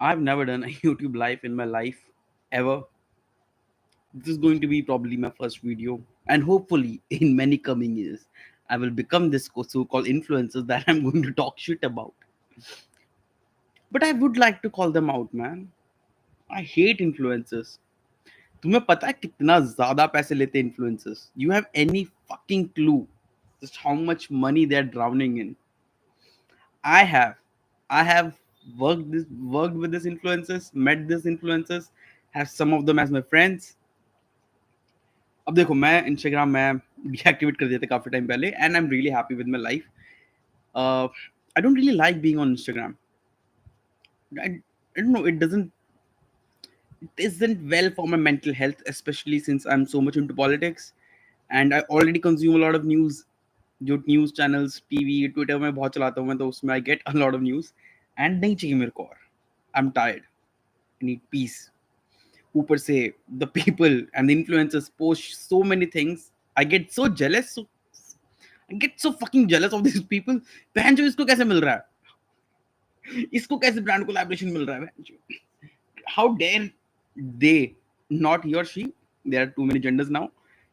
I've never done a YouTube live in my life ever. This is going to be probably my first video, and hopefully, in many coming years, I will become this so-called influencers that I'm going to talk shit about. But I would like to call them out, man. I hate influencers. तुम्हें पता है कितना ज्यादा पैसे लेते हैं influencers? You have any fucking clue just how much money they're drowning in? I have, I have worked with these influencers, met these influencers, have some of them as my friends. अब देखो मैं Instagram में deactivate कर दिया था काफी time पहले and I am really happy with my life. I don't really like being on Instagram. I don't know, it isn't well for my mental health, especially since I'm so much into politics and I already consume a lot of news. जो news channels TV Twitter में बहुत चलाता हूँ मैं, तो उसमें I get a lot of news and नहीं चाहिए मेरे को. और I am tired, I need piece. ऊपर से the people and the influencers post so many things. I get so jealous, I get so fucking jealous of this people. बहन जो इसको कैसे मिल रहा है, इसको कैसे ब्रांड कोलैबोरेशन मिल रहा है बहन जो. How dare they, not he or she, there are too many genders now,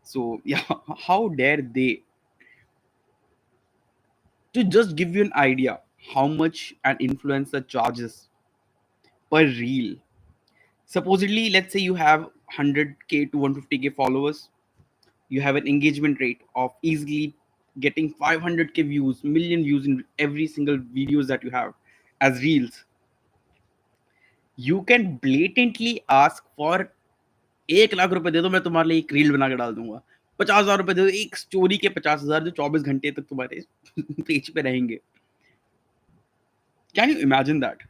so yeah, how dare they, to just give you an idea how much an influencer charges per reel. Supposedly, let's say you have 100k to 150k followers, you have an engagement rate of easily getting 500k views, million views in every single videos that you have as reels. You can blatantly ask for 1 lakh रुपए दे दो, मैं तुम्हारे लिए एक reel बना के डाल दूंगा. 50,000 रुपए दे दो, एक स्टोरी के 50,000 जो 24 घंटे तक तुम्हारे पेज पे रहेंगे. Can you imagine that?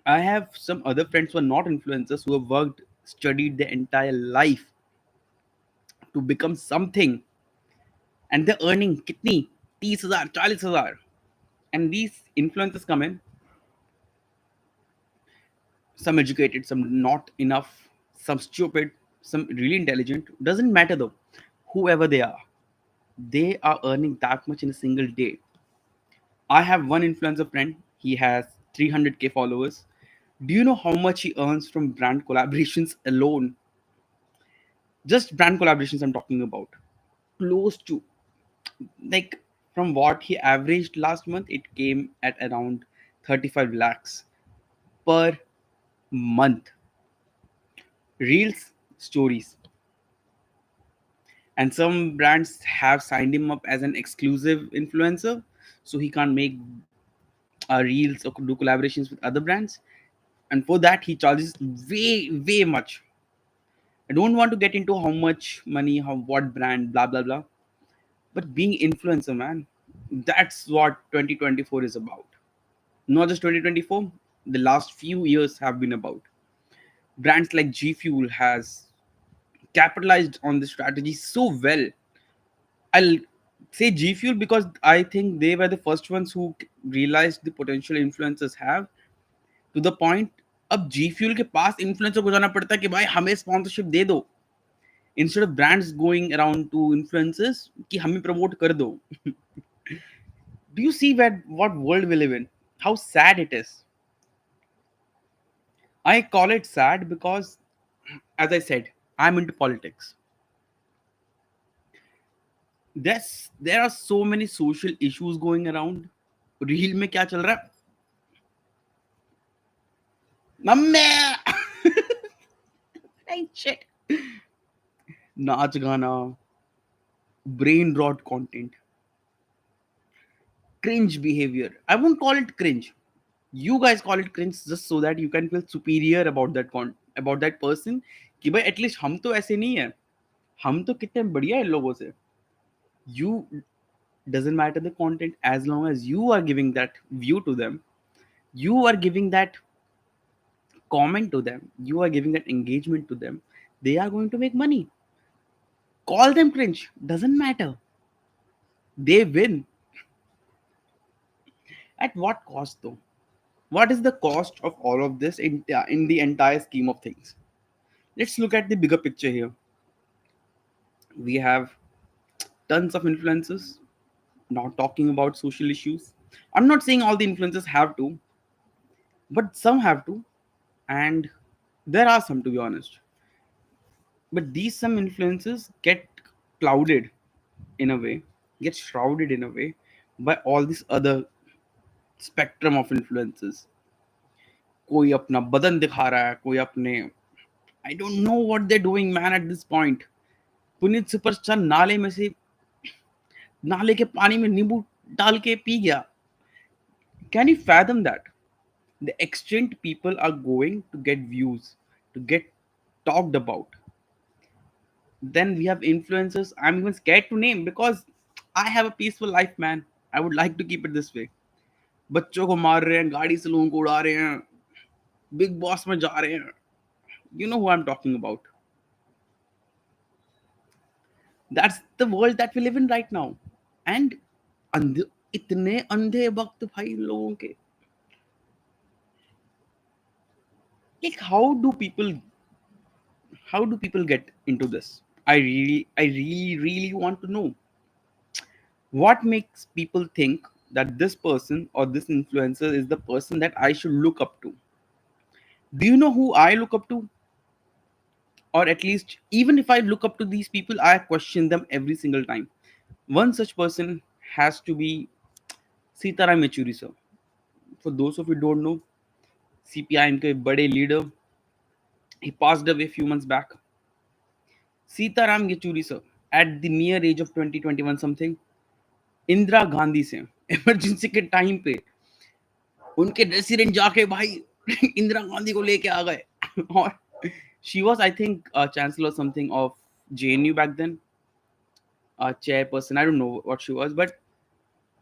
I have some other friends who are not influencers who have worked, studied their entire life to become something, and they're earning kitni 30,000, 40,000. And these influencers come in, some educated, some not enough, some stupid, some really intelligent. Doesn't matter though. Whoever they are earning that much in a single day. I have one influencer friend. He has 300k followers. Do you know how much he earns from brand collaborations alone? Just brand collaborations I'm talking about. Close to, like, from what he averaged last month, it came at around 35 lakhs per month. Reels, stories. And some brands have signed him up as an exclusive influencer, so he can't make reels or do collaborations with other brands. And for that, he charges way, way much. I don't want to get into how much money, how what brand, blah blah blah. But being influencer, man, that's what 2024 is about. Not just 2024. The last few years have been about. Brands like G Fuel has capitalized on this strategy so well. I'll say G Fuel because I think they were the first ones who realized the potential influencers have, to the point अब जी fuel के पास influencer को जाना पड़ता है कि भाई हमें sponsorship दे दो, instead of brands going around two influencers कि हमें प्रमोट कर दो. Do you see what world we live in? How sad it is. I call it sad because, as I said, I'm into politics. There are so many social issues going around. Reel में क्या चल रहा है mummy? Shit. नाच गाना, brain rot content, cringe behavior. I won't call it cringe. You guys call it cringe just so that you can feel superior about about that person. कि भाई at least हम तो ऐसे नहीं है, हम तो कितने बढ़िया है लोगों से. You doesn't matter the content as long as you are giving that view to them, you are giving that comment to them, you are giving that engagement to them. They are going to make money. Call them cringe, doesn't matter. They win. At what cost though? What is the cost of all of this in the entire scheme of things? Let's look at the bigger picture here. We have tons of influencers not talking about social issues. I'm not saying all the influencers have to. but some have to, and there are some, to be honest. But these some influences get clouded in a way, get shrouded in a way by all this other spectrum of influences. कोई अपना बदन दिखा रहा है, कोई अपने, I don't know what they doing man at this point. Puneet superstar नाले में से, नाले के पानी में नींबू डाल के पी गया. Can you fathom that? The extent people are going to get views, to get talked about. Then we have influencers I'm even scared to name because I have a peaceful life, man. I would like to keep it this way. बच्चों को मार रहे हैं, गाड़ी से लोगों को उड़ा रहे हैं, बिग बॉस में जा रहे हैं. You know who I'm talking about. That's the world that we live in right now. And अंधे, इतने अंधे वक्त भाई इन लोगों के. Like how do people get into this? I really want to know what makes people think that this person or this influencer is the person that I should look up to. Do you know who I look up to? Or at least, even if I look up to these people, I question them every single time. One such person has to be Sitaram Yechury sir. For those of you who don't know, CPIM ke bade leader, he passed away a few months back. Sitaram Yechury sir, at the mere age of 2021 something, Indira Gandhi से emergency के time पे उनके resident जाके भाई इंदिरा गांधी को लेके आ गए. और she was, I think, chancellor something of JNU back then, chairperson, I don't know what she was, but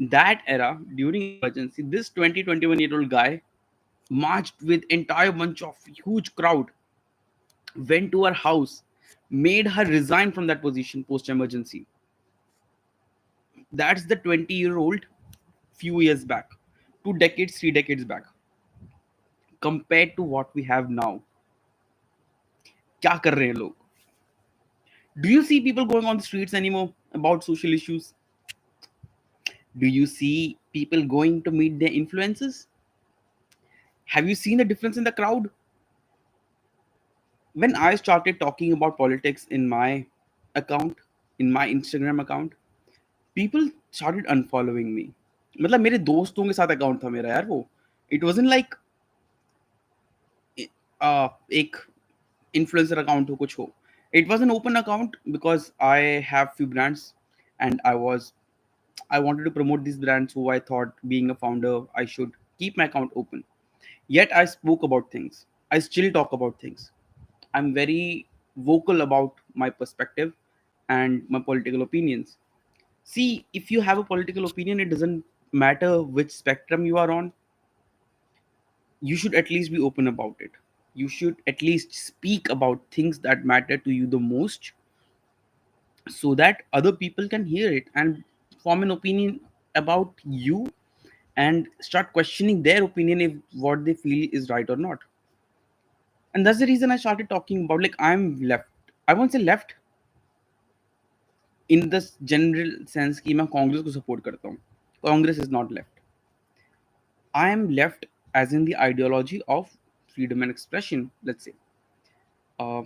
that era during emergency, this 20-21-year-old guy marched with entire bunch of huge crowd, went to her house, made her resign from that position post emergency. That's the 20-year-old few years back, 2 decades, 3 decades back, compared to what we have now. क्या कर रहे हैं लोग? Do you see people going on the streets anymore about social issues? Do you see people going to meet their influences? Have you seen the difference in the crowd? When I started talking about politics in my account, in my Instagram account, people started unfollowing me. मतलब मेरे दोस्तों के साथ account था मेरा यार वो. It wasn't like एक influencer account हो कुछ हो. It was an open account because I have few brands and I wanted to promote these brands who I thought, being a founder, I should keep my account open. Yet I spoke about things. I still talk about things. I'm very vocal about my perspective and my political opinions. See, if you have a political opinion, it doesn't matter which spectrum you are on, you should at least be open about it. You should at least speak about things that matter to you the most so that other people can hear it and form an opinion about you and start questioning their opinion if what they feel is right or not. And that's the reason I started talking about, like, I'm left. I won't say left in this general sense कि मैं कांग्रेस को support करता हूँ. Congress is not left. I am left as in the ideology of freedom and expression, let's say. Uh,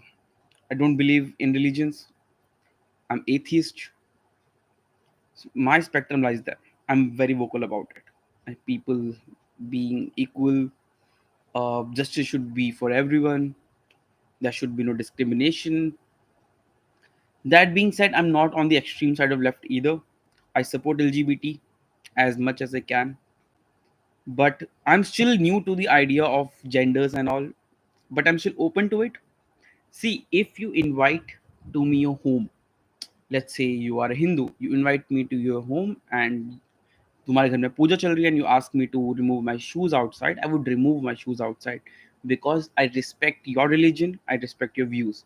I don't believe in religions. I'm atheist. My spectrum lies there. I'm very vocal about it. And people being equal, justice should be for everyone. There should be no discrimination. That being said, I'm not on the extreme side of left either. I support LGBT as much as I can, but I'm still new to the idea of genders and all. But I'm still open to it. See, if you invite to me your home, let's say you are a Hindu, you invite me to your home and तुम्हारे घर में पूजा चल रही है and you ask me to remove my shoes outside, I would remove my shoes outside because I respect your religion, I respect your views.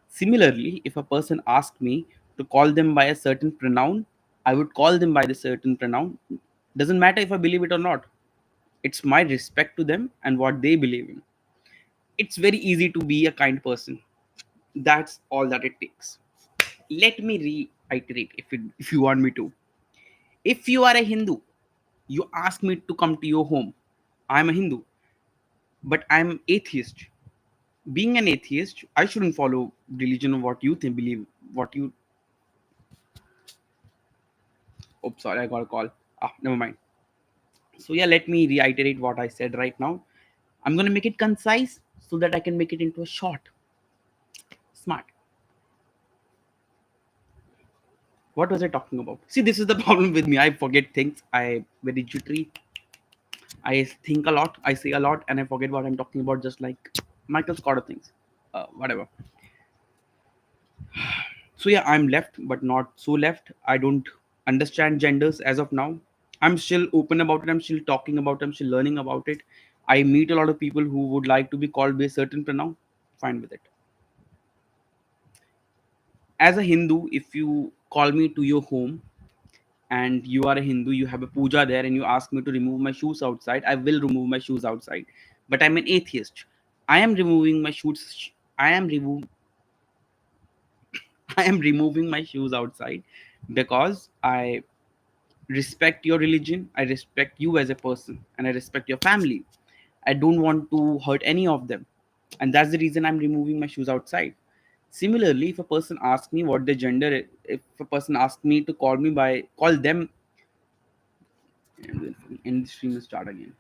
Similarly, if a person asked me to call them by a certain pronoun, I would call them by the certain pronoun. Doesn't matter if I believe it or not. It's my respect to them and what they believe in. It's very easy to be a kind person. That's all that it takes. Let me reiterate if you want me to. If you are a Hindu, you ask me to come to your home. I'm a Hindu. but I'm atheist. Being an atheist, I shouldn't follow religion or what you think, believe, what you. Oh, sorry, I got a call. Never mind. So yeah, let me reiterate what I said right now. I'm gonna make it concise so that I can make it into a short, smart. What was I talking about? See, this is the problem with me. I forget things. I very jittery. I think a lot. I say a lot, and I forget what I'm talking about. Just like Michael Scott of things. Whatever. So yeah, I'm left, but not so left. I don't understand genders as of now. I'm still open about it. I'm still talking about it. I'm still learning about it. I meet a lot of people who would like to be called by a certain pronoun. Fine with it. As a Hindu, if you call me to your home and you are a Hindu, you have a puja there, and you ask me to remove my shoes outside, I will remove my shoes outside. But I'm an atheist. I am removing my shoes. I am remove. I am removing my shoes outside because I respect your religion. I respect you as a person, and I respect your family. I don't want to hurt any of them, and that's the reason I'm removing my shoes outside. Similarly, if a person asks me what their gender is, if a person asks me to call them, and the stream will start again.